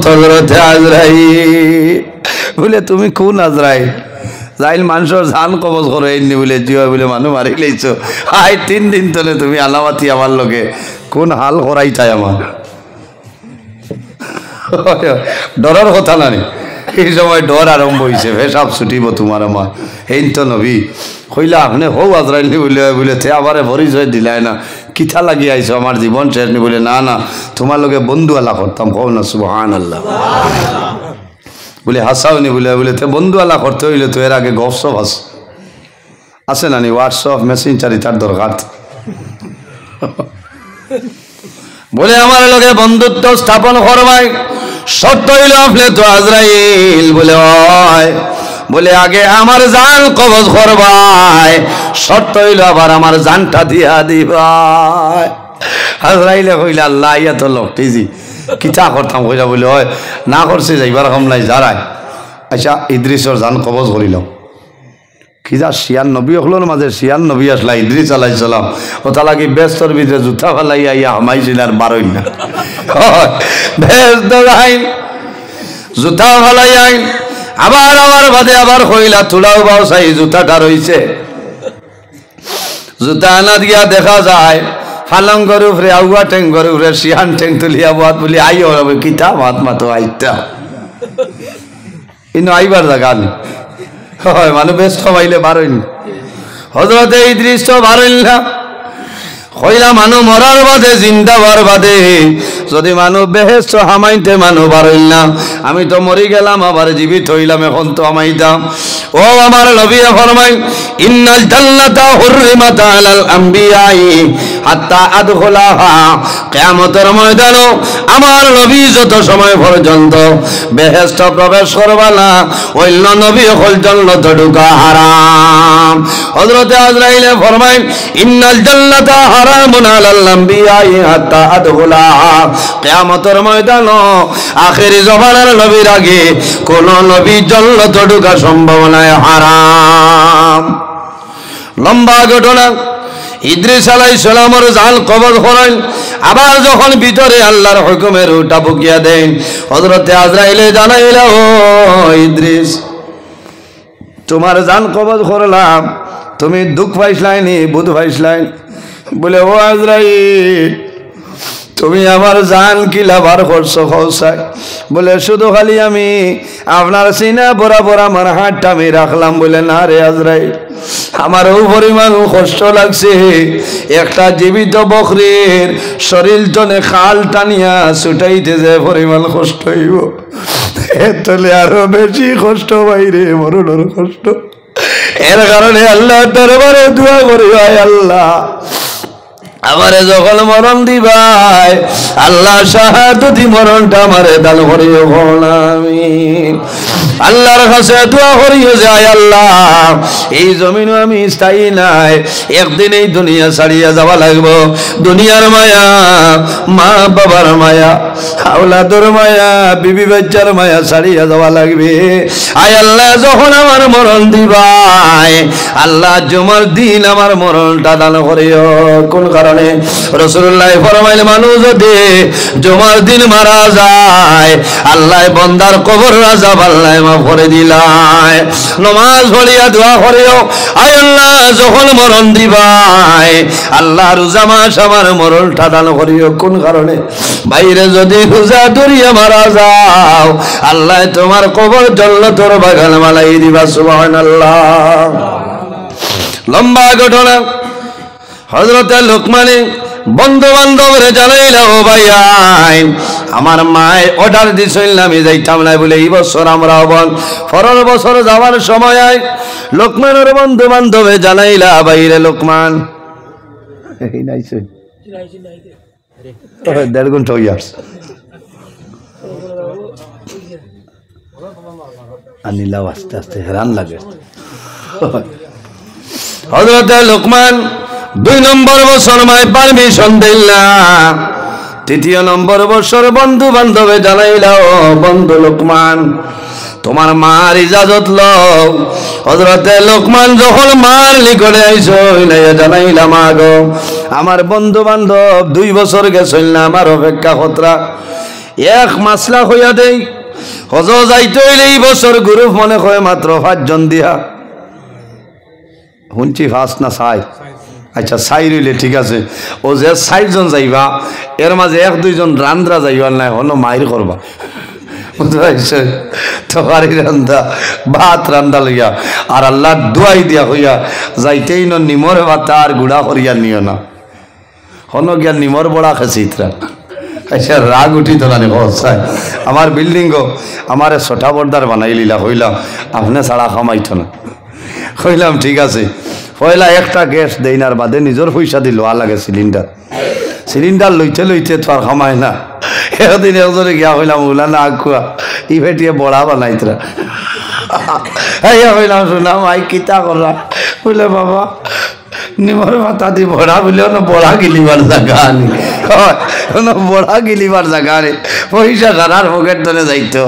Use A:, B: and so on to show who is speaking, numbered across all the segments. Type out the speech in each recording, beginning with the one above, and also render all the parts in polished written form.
A: হযরতে আজরাইল বলে তুমি কোন আজরাইল যাইল মানুষের জান কবজ করে এনে বলে জিয়া বলে মানুষ মারি লইছো আই 3 দিন তলে তুমি আলামাতি আমার লগে কোন হাল করাইতাই আমার ডরার কথা না এই সময় ডর আরম্ভ হয়েছে পেশাব ছুটিব তোমার আমার এই তো নবী কইলা আপনি হো আজরাইল বলে বলে তে আবার পরিচয় দিলাই না কিথা লাগি আইছো আমার জীবন শেষ নি বলে না না তোমার লগে বন্ধু আল্লাহ করতাম হো না সুবহানাল্লাহ বলে হাসাওনি বলে বলে তে বন্ধু আল্লাহ করতে হইলে তো এর আগে গপসপ আছে না নি হোয়াটসঅ্যাপ মেসেঞ্জারি তার দরকার বলে আমার লগে বন্ধুত্ব স্থাপন করবাই শর্ত হইল আপনি তো আজরাইল বলে হয় বলে আগে আমার জান কবজ করবাই শর্ত হইল আবার আমার জানটা দিয়া দিবাই আজরাইলে কইলে আল্লাহ ইয়া তো লকটিজি কিতা করতাম কইলা বলে হয় না করছে যাইবার কম নাই যারাই আচ্ছা ইদ্রিসর জান কবজ করিলাম কিজা 96 হলোর মাঝে 96 আসলা ইদ্রিস আলাইহিস সালাম ও তালা কি ব্যস্তর ভিতরে জুতা ফেলাইয়া ইয়া হামাইছিল আর বারইল না ব্যস্ত যাই জুতা ফেলাইয়া আবার আবার বাদে আবার কইলা তুলাও বাও চাই জুতাটা রইছে জুতা আনা দিয়া দেখা যায় ফালঙ্গর উপরে আউয়া টেঙ্গর উপরে শিয়ান টেং তুলিয়া বাদ বলি আইও কিতা মাত মাতো আইতা ইনো আইবার জায়গা নেই হয় মানুষ ব্যস্ত পাইলে বারইল হযরতে ইদ্রিস তো বারইল না কইলা মানুষ মরার বাদে জিন্দা হওয়ার বাদে যদি মানুষ বেহেশত হামাইতে মানুষ বারইল না আমি তো মরি গেলাম আবার জীবিত হইলাম এখন তো হামাইতাম ও আমার নবী ফরমাই ইন্নাল জান্নাতা হুররিমাত আলাল আমবিয়াই হাত্তা আদখুলাহা কিয়ামতের ময়দানে আমার নবী যত সময় পর্যন্ত বেহেশত প্রবেশ করবা না অন্য নবী হল জান্নাতে ঢোকা হারাম হযরতে আজরাইল ফরমায় ইন্নাল জান্নাতা হারামুন আলাল আমবিয়াই হাত্তা আদখুলাহা কিয়ামতের ময়দানে আখেরি জমানার নবীর আগে কোন নবী জান্নাতে ঢোকা সম্ভব না হারাম লম্বা ঘটনা ইদ্রিস আলাইহিস সালামের জান কবজ করেন আবার যখন ভিতরে আল্লাহর হুকুমের উটা বুকিয়া দেন হযরতে আজরাইলে জানাইল ও ইদ্রিস তোমার জান কবজ করলাম তুমি দুঃখ পাইছলাইনি বুধ পাইছলাই বলে ও আজরাইল তুমি আমার জান কি লাভার করছো খৌসাই বলে শুধু খালি আমি আপনার সিনা বরাবর আমার হাতটা আমি রাখলাম বলে না রে আজরাইল আমারও পরিমাণ কষ্ট লাগছে একটা জীবিত বকরির শরীর জনে খাল টানিয়া ছুটাইতে যে পরিমাণ কষ্ট হইব এতলে আরো বেশি কষ্ট বাইরে মরণের কষ্ট এর কারণে আল্লাহ দরবারে দোয়া করি হয় আল্লাহ আমারে যখন মরণ দিবাই আল্লাহ শাহাদতি মরণটা আমারে দান করিও আমিন আল্লাহর কাছে দোয়া করিও যায় আল্লাহ এই জমিনে আমি স্থায়ী নাই একদিন এই দুনিয়া ছাড়িয়া যাওয়া লাগবো দুনিয়ার মায়া মা বাবার মায়া আওলাদর মায়া বিবি বাচ্চার মায়া ছাড়িয়া যাওয়া লাগবে আয় আল্লাহ যখন আমার মরণ দিবাই আল্লাহ জুমার দিন আমার মরণটা দান করিও কোন কারণে রাসূলুল্লাহ ফরমাইলেন মানুষ যদি জুমার দিন মারা যায় আল্লাহ বান্দার কবর আযাব আল্লাহ মাফ করে দিলায় নামাজ পড়িয়া দোয়া করিও আয় আল্লাহ যখন মরণ দিবাই আল্লাহ রোজা মাস আমার মরণটা দান করিও কোন কারণে বাইরে যদি রোজা ধরিয়া মারা যাও আল্লাহ তোমার কবর জান্নাতের বাগান মালাই দিবা সুবহানাল্লাহ লম্বা ঘটনা হযরতে লোকমানে বন্ধু বান্ধবরে জানাইল ও ভাই আমার মায় অর্ডার দিছিল আমি যাইতাম না বলে এই বছর আমরা পরের বছর যাওয়ার সময় লোকমানের বন্ধু বান্ধবে জানাইলা বাইরে লোকমান দেড় ঘন্টা আনিলাও আস্তে আস্তে হেরান লাগে হযরতে লোকমান 2 নম্বর বছর মায় পারমিশন দিলা তৃতীয় নম্বর বছর বন্ধু বান্ধবে জানাইলা ও বন্ধু লোকমান তোমার মার ইজাজত লও হযরতে লোকমান যখন মার নিকটে আইছো জানাইলা মা গো আমার বন্ধু বান্ধব 2 বছর গেছিল না আমার অপেক্ষা খতরা এক মাসলা হইয়া দেই হজ যাইতে হইলে এই বছর গ্রুপ মনে হয় মাত্র 5 জন দিয়া শুনছি 5 না 6 আচ্ছা 6 রইলে ঠিক আছে ও যে 60 জন যাইবা এর মাঝে 1-2 জন রান্দ্রা যাইবার নাই হলো মাইর করবা বুঝাইছে তরকারি রান্দা ভাত রান্দা লইয়া আর আল্লাহর দুয়াই দিয়া হইয়া যাইতেই ন নিমর ভাতা আর গুড়া করিয়া নিও না হন গিয়া নিমর বড়া খেছিতরা আচ্ছা রাগ উঠি তো না চাই আমার বিল্ডিং গো আমার ছোটা বর্দার বানাই লিলা হইলাম আপনি ছাড়া খামাইত না কইলাম ঠিক আছে পয়লা একটা গ্যাস দেইনার বাদে নিজের পয়সা দি লোয়া লাগে সিলিন্ডার লইতে লইতে তো আর খামায় না একদিন একজনে গিয়া হইলাম ওলা না আগুয়া ই ভেটিয়ে বড়া বানাইতরা হইলাম শুনাম আই কিতা করা বলে বাবা নিমর মাথা দি বড়া বলে বড়া গিলিবার জায়গা আনি বড়া গিলিবার জায়গা রে পয়সা ঘরার পকেট ধরে যাইতো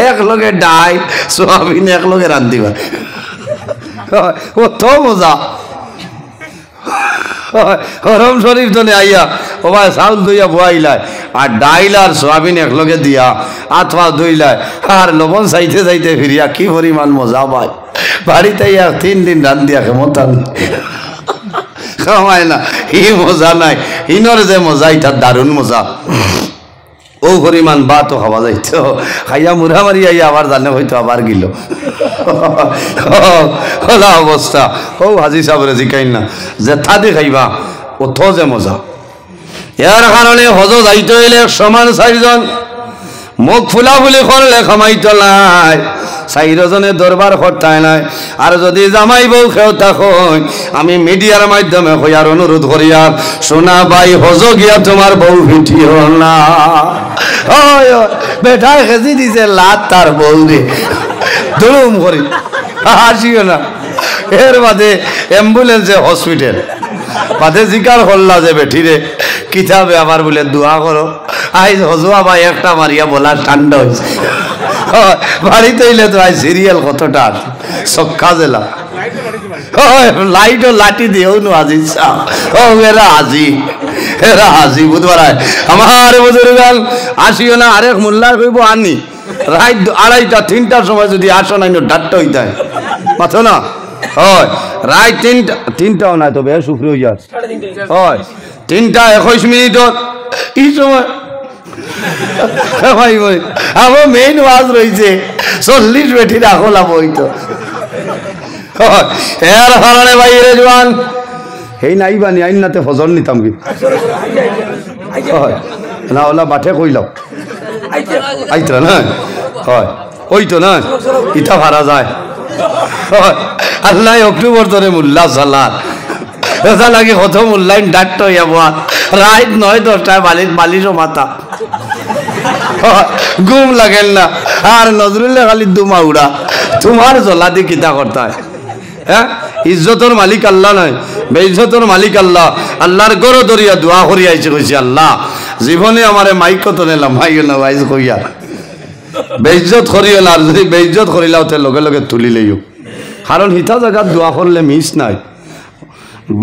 A: এক লগে ডাই সোয়াবিন এক লগে রান্ধিবা ও তো মজা হরম শরীফ তো আইয়া ও ভাই চাউল দইয়া বয়াইলায় আর ডাইল আর সোয়াবিন এক লগে দিয়া আথবা দইলায় আর লবণ চাইতে চাইতে ফিরিয়া কি পরিমাণ মজা পায় বাড়িতে ইয়া 3 দিন রান্ধিয়া কেমন খাওয়ায় না ই মজা নাই ইনর যে মজা ইটার দারুণ মজা ও পরিমাণ ভাতও খাওয়া যাইত খাইয়া মুড়া মারি আইয়া আবার জানে হয়তো আবার গিল হলা অবস্থা ও হাজি সাহেবরে জিকাই না যে থাদি খাইবা ও থো যে মজা এর কারণে হজ যাইতে হইলে সমান 4 জন মুখ ফুলাফুলি করলে খামাইতো নাই 4 জনে দরবার করতাই নাই আর যদি জামাই বউ খেও তখন আমি মিডিয়ার মাধ্যমে হইয়ার অনুরোধ করিয়া সোনা ভাই হজ গিয়া তোমার বউ ভিটিও না বেটা খেজি দিছে লাত তার বউ রে দুরুম করি হাসিও না এর বাদে অ্যাম্বুলেন্সে হসপিটাল বাদে জিকার করলা যে বেঠিরে কিতাবে আবার বলে দোয়া করো আইজ হজুয়া ভাই একটা মারিয়া বলা ঠান্ডা হয়েছে বাড়িতে এলে তো আজ সিরিয়াল কতটা সক্ষা জেলা লাইটও লাঠি দিয়েও নো আজি ও এরা হাজি বুধবার আমার বুজুর্গাল আসিও না আরেক মোল্লার কইব আনি রাত 2:30 3টার সময় যদি আসো নাই ডাট্টা হইতে মাথো না হয় রাত 3টাও নাই তো বেশ শুক্র হইয়া হয় 3:21 এই সময় ভাই ভাই আমার মেইন ওয়াজ রয়েছে 40 বেটি রাখলাম হইতো এর কারণে ভাই রে জওয়ান এই নাই বানি আইন নাতে ফজর নিতাম কি না ওলা বাঠে কইলাম আইতরা না হয় ওই তো না ইটা ভাড়া যায় আল্লাহ অক্টোবর ধরে মোল্লা সালার এটা লাগে কত মোল্লাইন ডাক্তার হইয়া রাত 9-10টায় বালিশও মাথা ঘুম লাগেন না আর নজরুল্লাহ খালি দুমা উড়া তোমার জ্বলা দিয়ে কিতা করতে হয় হ্যাঁ ইজ্জতর মালিক আল্লাহ নয় বেইজ্জতর মালিক আল্লাহ আল্লাহর গরো দরিয়া দোয়া করি আইছে কইছি আল্লাহ জীবনে আমারে মাইক কত নিলাম মাইও না ভাইজ কইয়া বেইজ্জত করিও না আর যদি বেইজ্জত করিলাও তে লগে লগে তুলি লইও কারণ হিতা জায়গা দোয়া করলে মিস নাই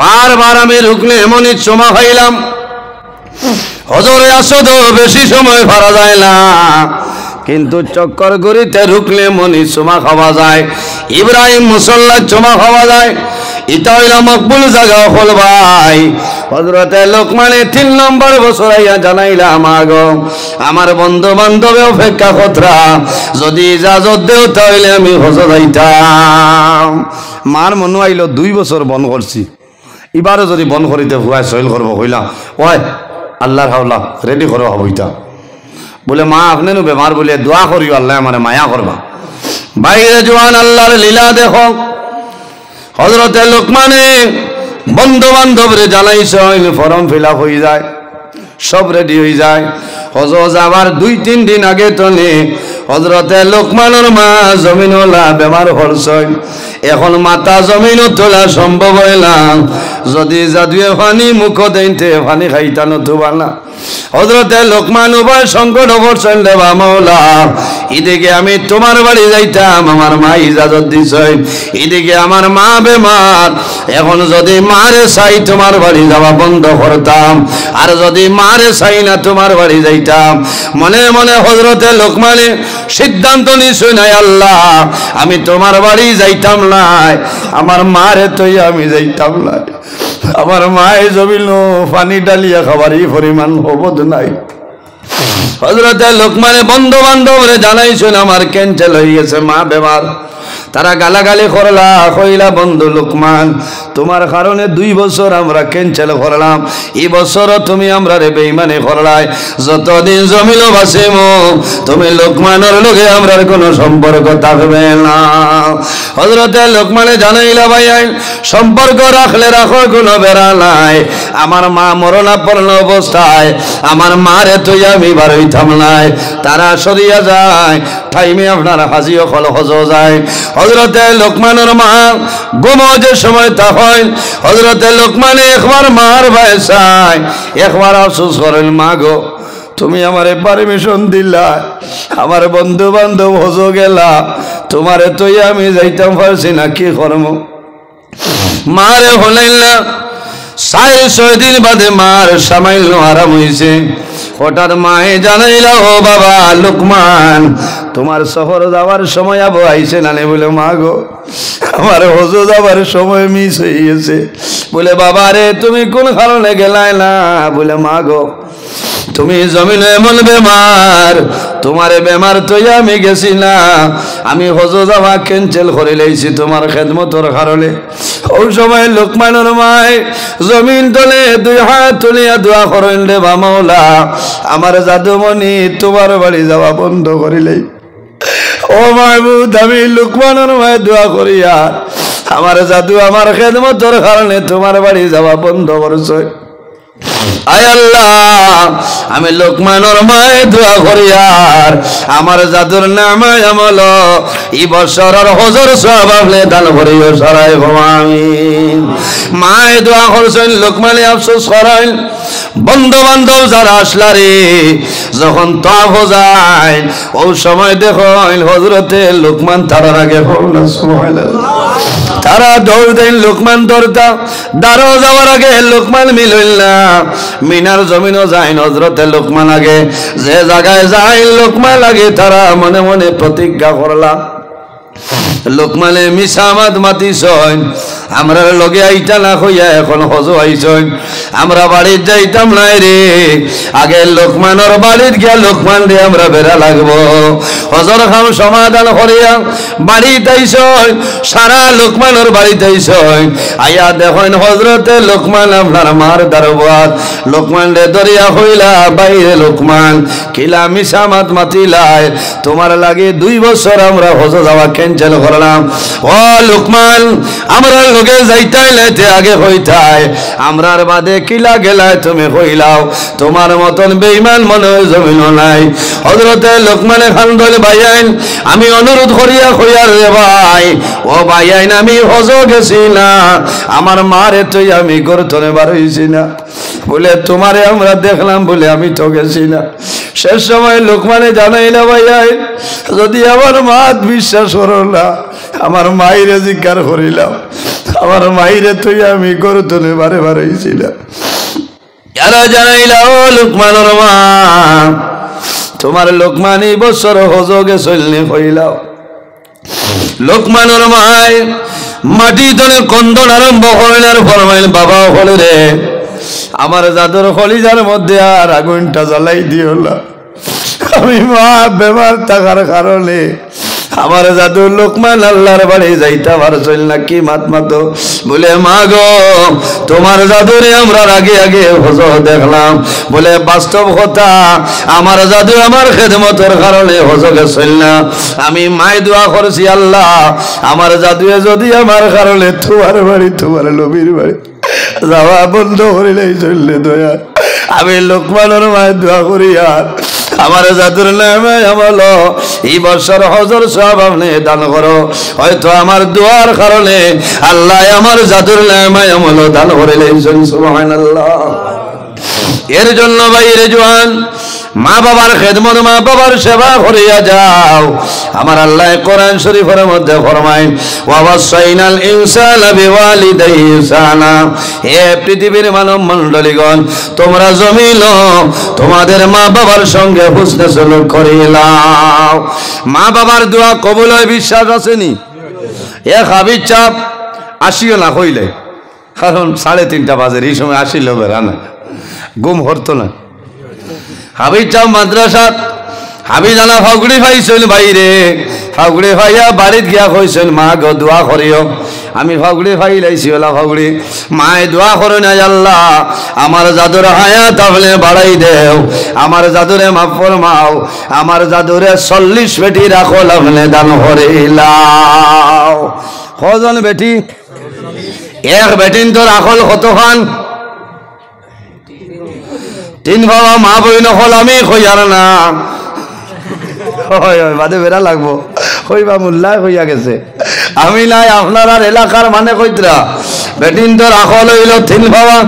A: বারবার আমি রুকলে এমনই চমা খাইলাম হজরে আসদ বেশি সময় ভাড়া যায় না কিন্তু চক্কর গড়িতে রুকলে মনি চুমা খাওয়া যায় ইব্রাহিম মুসল্লা চুমা খাওয়া যায় ইটা হইলা মকবুল জায়গা হল ভাই হজরতে লোকমানে 3 নম্বর বছর আইয়া জানাইলাম আগো আমার বন্ধু বান্ধবে অপেক্ষা কতরা যদি ইজাজত দেও তাহলে আমি হজ যাইতাম মার মনে আইলো 2 বছর বন করছি এবারও যদি বন করিতে ভুয়াই সহিল করবো কইলাম ওই আল্লাহর হাওলা রেডি করো হইতা বলে মা আপনি নো বেমার বলে দোয়া করিও আল্লাহ আমার মায়া করবা বাইরে জওয়ান আল্লাহর লীলা দেখো হযরতে লোকমানে বন্ধু বান্ধবরে জানাইছেন ফর্ম ফিল আপ হয়ে যায় সব রেডি হয়ে যায় হজ যাবার 2-3 দিন আগে তনে হযরতে লোকমানের মা জমিনওয়ালা বেমার হলছয় এখন মাথা জমিন তোলা সম্ভব হয় না যদি জাদুয়ে পানি মুখ দেইতে পানি খাইতা নতুবা না হযরতে লোকমান উভয় সংকট করছেন রে মাওলা এদিকে আমি তোমার বাড়ি যাইতাম আমার মা ইজাজত দিছে এদিকে আমার মা বেমার এখন যদি মারে চাই তোমার বাড়ি যাওয়া বন্ধ করতাম আর যদি মারে চাই না তোমার বাড়ি যাইতাম মনে মনে হযরতে লোকমানে সিদ্ধান্ত নিছে না আল্লাহ আমি তোমার বাড়ি যাইতাম না আমার মারে তো আমি যাইতাম না আমার মায়ে জমিল পানি ডালিয়া খাবারই পরিমাণ হবদ নাই হযরতে লোকমানে বন্ধু বান্ধবরে জানাইছেন আমার ক্যান্সেল হয়ে গেছে মা বেমার তারা গালাগালি করলা কইলা বন্ধু লোকমান তোমার কারণে 2 বছর আমরা ক্যান্সেল করলাম এই বছর তুমি আমরা রে বেঈমানি করলাই যতদিন জমিল বাসিমো তুমি লোকমানের লগে আমরার কোনো সম্পর্ক থাকবে না হযরতে লোকমানে জানাইলা ভাই সম্পর্ক রাখলে রাখো কোনো বেড়া নাই আমার মা মরণাপন্ন অবস্থায় আমার মারে তুই আমি বার হইতাম নাই তারা সরিয়া যায় টাইমে আপনার হাজিও হল হজ যায় হযরতে লোকমানের মা ঘুমোজে সময় তা হয় হযরতে লোকমানে একবার মার ভাই চাই একবার আফসোস করেন মা গো তুমি আমারে পারমিশন দিলা আমার বন্ধু বান্ধব হজ গেলা তোমারে তুই আমি যাইতাম পারছি না কি করব মারে হলেন না 6 দিন বাদে মার সামাইল আরাম হইছে হঠাৎ মায়ে জানাইলা ও বাবা লোকমান তোমার শহর যাওয়ার সময় আবু আইছে না বলে মা গো আমার হজ যাওয়ার সময় মিস হয়ে গেছে বলে বাবা রে তুমি কোন কারণে গেলাই না বলে মা গো তুমি জমিনে এমন বেমার তোমার বেমার তো আমি গেছি না আমি হজ যাওয়া ক্যান্সেল করে লাইছি তোমার খেদমতর কারণে ওই সময় লোকমানের মায় জমিন তলে 2 হাত তুলিয়া দোয়া করেন রে বা মাওলা আমার জাদুমণি তোমার বাড়ি যাওয়া বন্ধ করিলেই ও মাহবুব আমি লোকমানের মায় দোয়া করিয়া আমার জাদু আমার খেদমতর কারণে তোমার বাড়ি যাওয়া বন্ধ করছে আয় আল্লাহ আমি লোকমানের মায়ে দোয়া করি আর আমার জাদুর নামে আমল এই বছরের হজর সওয়াব আপনি দান করিও সরাই আমিন মায়ে দোয়া করছেন লোকমানে আফসোস করেন বন্ধু বান্ধব যারা আসলা রে যখন তাওয়াফ যায় ওই সময় দেখেন হযরতে লোকমান তারার আগে তারা দৌড় দেন লোকমান দৌড়তা দাঁড়ো যাওয়ার আগে লোকমান মিলইল না মিনার জমিনও যায় হযরতে লোকমান আগে যে জায়গায় যায় লোকমান লাগে তারা মনে মনে প্রতিজ্ঞা করলা লোকমানে মিসামাত মাতিছন আমরা লগে আইতা না কইয়া এখন হজ আইছন আমরা বাড়ির যাইতাম নাই রে আগে লোকমানের বাড়ির গিয়া লোকমান রে আমরা বেড়া লাগবো হজর খাম সমাধান করিয়া বাড়িতে আইছন সারা লোকমানের বাড়িতে আইছন আইয়া দেখেন হযরতে লোকমান আপনার মার দরবার লোকমান রে দরিয়া হইলা বাইরে লোকমান কিলা মিসামাত মাতিলাই তোমার লাগে 2 বছর আমরা হজ যাওয়া ক্যান্সেল করলাম ও লোকমান আমরা লগে যাইতাই লাইতে আগে হইতাই আমরার বাদে কিলা গেলায় তুমি কইলাও তোমার মতন বেঈমান মনে জমিন নাই হযরতে লোকমানে খান বলে ভাইয়াইন আমি অনুরোধ করিয়া কইয়ার রে ভাই ও ভাইয়াইন আমি হজ গেছি না আমার মারে তুই আমি গর্তনে বার হইছি না বলে তোমারে আমরা দেখলাম বলে আমি তো গেছি না শেষ সময় লোকমানে জানাইলা ভাইয়াইন যদি আমার মা বিশ্বাস করো না আমার মাইরে জিজ্ঞাসা করিলাম আমার মাইরে তুই আমি গর্তনে বারে বারে হইছিলাম যারা জানাইলা ও লোকমানের মা তোমার লোকমান এই বছর হজ গেছলনি কইলাও লোকমানের মায় মাটি তলে কন্দন আরম্ভ করিলার ফরমাইল বাবা হলে রে আমার জাদুর কলিজার মধ্যে আর আগুনটা জ্বালাই দিও না আমি মা বেমার থাকার কারণে আমার জাদু লোকমান আল্লাহর বাড়ি যাইতে পারছিল না কি মাত মাতো বলে মা গো তোমার জাদুরে আমরা আগে আগে হজ দেখলাম বলে বাস্তব কথা আমার জাদু আমার খেদমতের কারণে হজ গেছিল না আমি মাই দোয়া করছি আল্লাহ আমার জাদুয়ে যদি আমার কারণে তোমার বাড়ি তোমার নবীর বাড়ি যাওয়া বন্ধ করিলেই চললে দয়া আমি লোকমানের মায়ের দোয়া করি আর আমার জাদুর নামে আমল এই বছর হজর সব আপনি দান করো। হয়তো আমার দোয়ার কারণে আল্লাহ আমার জাদুর নামে আমল দান করিলেন। সুবহানাল্লাহ। এর জন্য ভাই রেজওয়ান, মা বাবার খেদমত, মা বাবার সেবা করিয়া যাও। আমার আল্লাহ কোরআন শরীফের মধ্যে ফরমায়, ওয়াসাইনাল ইনসানা বিওয়ালিদাইহি ইহসানা। হে পৃথিবীর মানব মণ্ডলীগণ, তোমরা জমিল তোমাদের মা বাবার সঙ্গে হুসনে সুলুক করিলাও। মা বাবার দোয়া কবুল হয়, বিশ্বাস আসেনি? এক হাবিজ চাপ আসিও না কইলে, কারণ 3:30 বাজে, এই সময় আসিল বেড়া না, গুম হরতো না। হাবিজ চাও মাদ্রাসাত, হাবিজ আনা ফাগুড়ি পাইছেন বাইরে, ফাগুড়ি ভাইয়া বাড়িত গিয়া কইছেন, মা গো দোয়া করিও। আমি ফাগুড়ি ভাই লাইছি ওলা ফাগুড়ি, মায়ে দোয়া করে নাই, আল্লাহ আমার জাদুর হায়াত আপনি বাড়াই দেও, আমার জাদুরে মাফ ফরমাও, আমার জাদুরে 40 বেটি রাখল আপনি দান করিলাও। কজন বেটি? এক বেটিন তো রাখল কতখান? 3 বাবা মা বই নকল, আমি কইয়ার না বাদে বেড়া লাগবো, কইবা মোল্লায় কইয়া গেছে, আমি নাই। আপনার আর এলাকার মানে কইতরা বেটিন তো রাখল হইল 3 বাবা।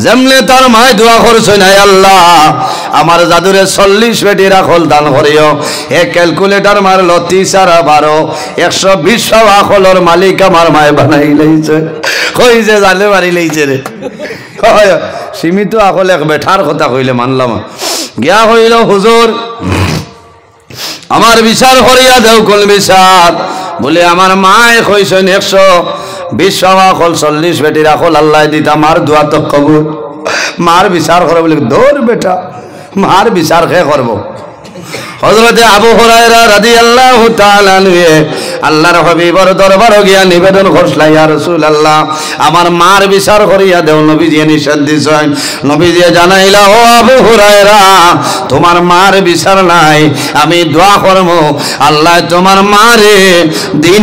A: যেমনে তার মায় দোয়া করছে, নাই আল্লাহ আমার জাদুরে 40 বেটি রাখল দান করিও। এ ক্যালকুলেটার মারল 30 আর 12, 120 রাখলর মালিক আমার মায় বানাই লাইছে। কই যে জালে মারি লাইছে রে। সীমিত আকল এক বেঠার কথা কইলে মানলাম। গিয়া হইল, হুজুর আমার বিচার করিয়া দেও। কোন বিচার? বলে আমার মায় কইছেন 120 আকল 40 বেটি রাখল আল্লাহ দিতা, মার দোয়া তো কবুল। মার বিচার করে বলে, দৌড় বেটা, মার বিচার কে করবো? হযরতে আবু হুরায়রা রাদিয়াল্লাহু তাআলা আনহু আল্লাহর হাবিবের দরবারে গিয়া নিবেদন করলেন, ইয়া রাসূলুল্লাহ আমার মার বিচার করিয়া দেও। নবীজি নিষেধ দিছেন। নবীজি জানাইলা, ও আবু হুরায়রা তোমার মার বিচার নাই, আমি দোয়া করব আল্লাহ তোমার মারে দিন